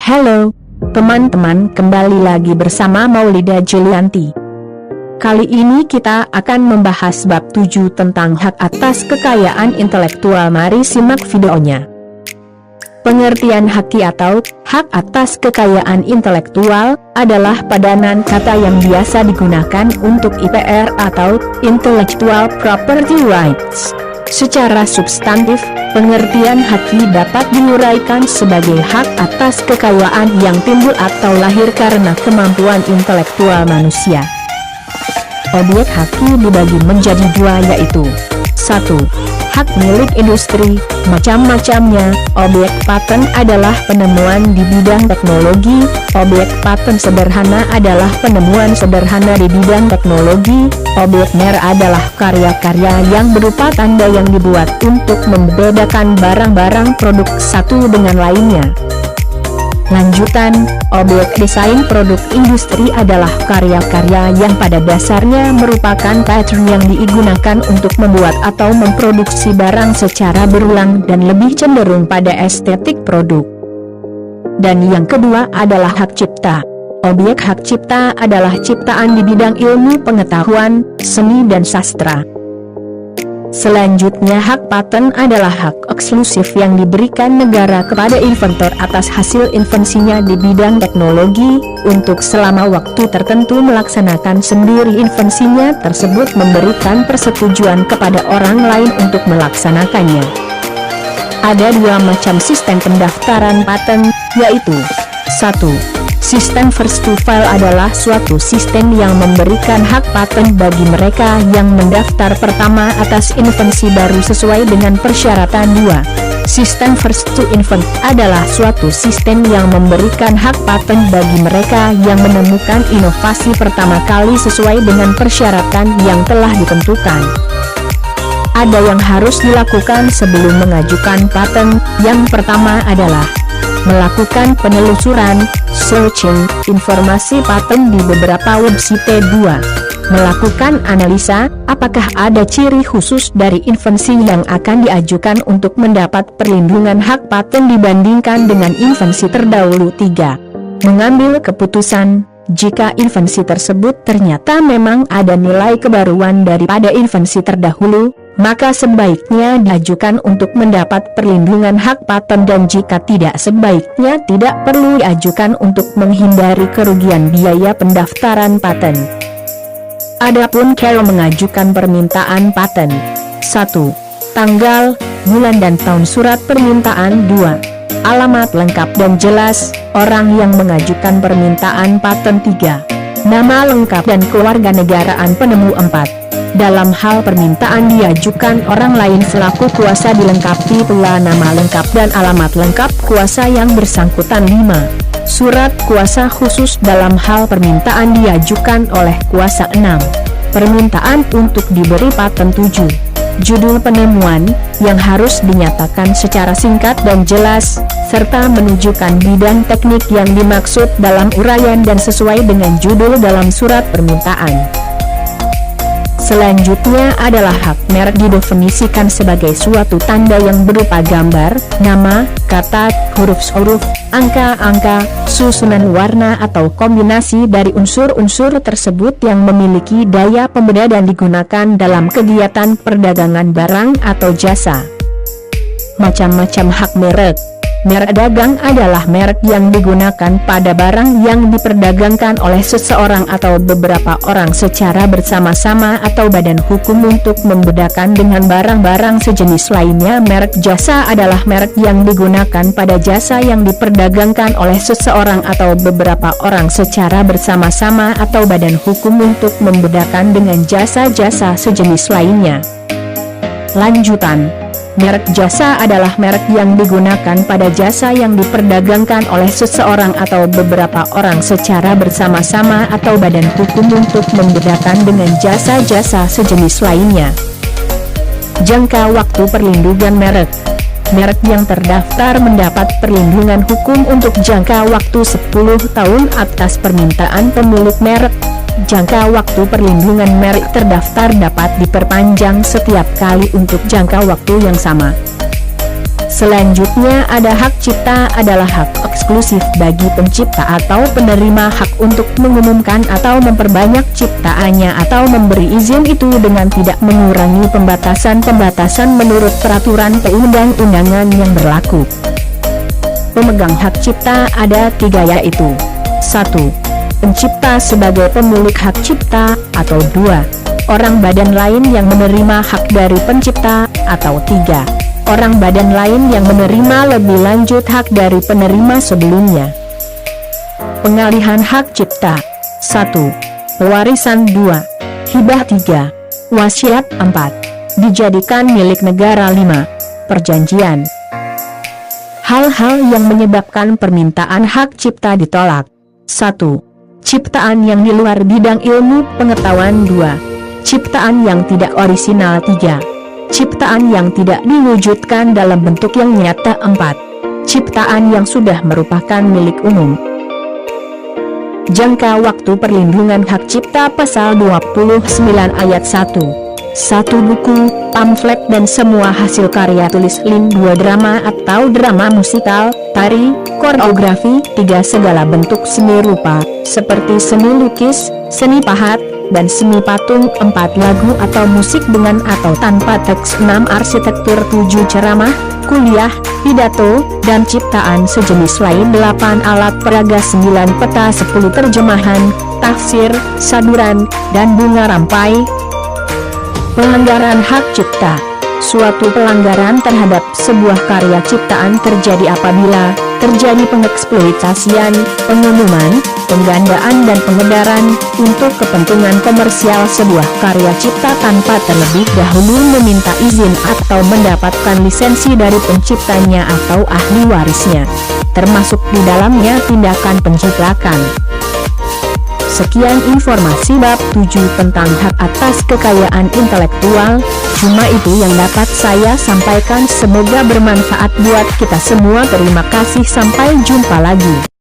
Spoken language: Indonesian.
Halo, teman-teman, kembali lagi bersama Maulida Julianti. Kali ini kita akan membahas bab 7 tentang hak atas kekayaan intelektual. Mari simak videonya. Pengertian haki atau hak atas kekayaan intelektual adalah padanan kata yang biasa digunakan untuk IPR atau Intellectual Property Rights. Secara substantif, pengertian haki dapat diuraikan sebagai hak atas kekayaan yang timbul atau lahir karena kemampuan intelektual manusia. Objek haki dibagi menjadi dua, yaitu 1. Hak milik industri, macam-macamnya. Objek paten adalah penemuan di bidang teknologi. Objek paten sederhana adalah penemuan sederhana di bidang teknologi. Objek merek adalah karya-karya yang berupa tanda yang dibuat untuk membedakan barang-barang produk satu dengan lainnya. Lanjutan, objek desain produk industri adalah karya-karya yang pada dasarnya merupakan pattern yang digunakan untuk membuat atau memproduksi barang secara berulang dan lebih cenderung pada estetik produk. Dan yang kedua adalah hak cipta. Objek hak cipta adalah ciptaan di bidang ilmu pengetahuan, seni dan sastra. Selanjutnya, hak paten adalah hak eksklusif yang diberikan negara kepada inventor atas hasil invensinya di bidang teknologi, untuk selama waktu tertentu melaksanakan sendiri invensinya tersebut, memberikan persetujuan kepada orang lain untuk melaksanakannya. Ada dua macam sistem pendaftaran paten, yaitu 1. Sistem first to file adalah suatu sistem yang memberikan hak paten bagi mereka yang mendaftar pertama atas invensi baru sesuai dengan persyaratan. 2. Sistem first to invent adalah suatu sistem yang memberikan hak paten bagi mereka yang menemukan inovasi pertama kali sesuai dengan persyaratan yang telah ditentukan. Ada yang harus dilakukan sebelum mengajukan paten. Yang pertama adalah melakukan penelusuran, searching, informasi paten di beberapa website. 2. Melakukan analisa, apakah ada ciri khusus dari invensi yang akan diajukan untuk mendapat perlindungan hak paten dibandingkan dengan invensi terdahulu. 3. Mengambil keputusan, jika invensi tersebut ternyata memang ada nilai kebaruan daripada invensi terdahulu, maka sebaiknya diajukan untuk mendapat perlindungan hak paten, dan jika tidak, sebaiknya tidak perlu diajukan untuk menghindari kerugian biaya pendaftaran paten. Adapun cara mengajukan permintaan paten: 1. Tanggal, bulan dan tahun surat permintaan. 2. Alamat lengkap dan jelas orang yang mengajukan permintaan paten. 3. Nama lengkap dan kewarganegaraan penemu. 4. Dalam hal permintaan diajukan orang lain selaku kuasa, dilengkapi pula nama lengkap dan alamat lengkap kuasa yang bersangkutan. 5. Surat kuasa khusus dalam hal permintaan diajukan oleh kuasa. 6. Permintaan untuk diberi paten. 7. Judul penemuan yang harus dinyatakan secara singkat dan jelas, serta menunjukkan bidang teknik yang dimaksud dalam uraian dan sesuai dengan judul dalam surat permintaan. Selanjutnya adalah hak merek, didefinisikan sebagai suatu tanda yang berupa gambar, nama, kata, huruf-huruf, angka-angka, susunan warna atau kombinasi dari unsur-unsur tersebut yang memiliki daya pembeda dan digunakan dalam kegiatan perdagangan barang atau jasa. Macam-macam hak merek. Merek dagang adalah merek yang digunakan pada barang yang diperdagangkan oleh seseorang atau beberapa orang secara bersama-sama atau badan hukum untuk membedakan dengan barang-barang sejenis lainnya. Merek jasa adalah merek yang digunakan pada jasa yang diperdagangkan oleh seseorang atau beberapa orang secara bersama-sama atau badan hukum untuk membedakan dengan jasa-jasa sejenis lainnya. Lanjutan. Merek jasa adalah merek yang digunakan pada jasa yang diperdagangkan oleh seseorang atau beberapa orang secara bersama-sama atau badan hukum untuk membedakan dengan jasa-jasa sejenis lainnya. Jangka waktu perlindungan merek. Merek yang terdaftar mendapat perlindungan hukum untuk jangka waktu 10 tahun atas permintaan pemilik merek. Jangka waktu perlindungan merek terdaftar dapat diperpanjang setiap kali untuk jangka waktu yang sama. Selanjutnya ada hak cipta, adalah hak eksklusif bagi pencipta atau penerima hak untuk mengumumkan atau memperbanyak ciptaannya atau memberi izin itu dengan tidak mengurangi pembatasan-pembatasan menurut peraturan perundang-undangan yang berlaku. Pemegang hak cipta ada 3 yaitu 1. Pencipta sebagai pemilik hak cipta, atau 2. Orang badan lain yang menerima hak dari pencipta, atau 3. Orang badan lain yang menerima lebih lanjut hak dari penerima sebelumnya. Pengalihan hak cipta 1. Pewarisan 2. Hibah 3. Wasiat 4. Dijadikan milik negara 5. Perjanjian. Hal-hal yang menyebabkan permintaan hak cipta ditolak. 1. Ciptaan yang di luar bidang ilmu pengetahuan 2. Ciptaan yang tidak orisinal 3. Ciptaan yang tidak diwujudkan dalam bentuk yang nyata 4. Ciptaan yang sudah merupakan milik umum. Jangka waktu perlindungan hak cipta pasal 29 ayat 1. 1 buku, pamflet dan semua hasil karya tulis 2 drama atau drama musikal, tari, koreografi 3 segala bentuk seni rupa, seperti seni lukis, seni pahat, dan seni patung 4 lagu atau musik dengan atau tanpa teks 6 arsitektur 7 ceramah, kuliah, pidato, dan ciptaan sejenis lain 8 alat peraga 9 peta 10 terjemahan, tafsir, saduran, dan bunga rampai. Pelanggaran hak cipta. Suatu pelanggaran terhadap sebuah karya ciptaan terjadi apabila terjadi pengeksploitasian, pengumuman, penggandaan dan pengedaran untuk kepentingan komersial sebuah karya cipta tanpa terlebih dahulu meminta izin atau mendapatkan lisensi dari penciptanya atau ahli warisnya, termasuk di dalamnya tindakan penjiplakan. Sekian informasi bab 7 tentang hak atas kekayaan intelektual. Cuma itu yang dapat saya sampaikan, semoga bermanfaat buat kita semua. Terima kasih, sampai jumpa lagi.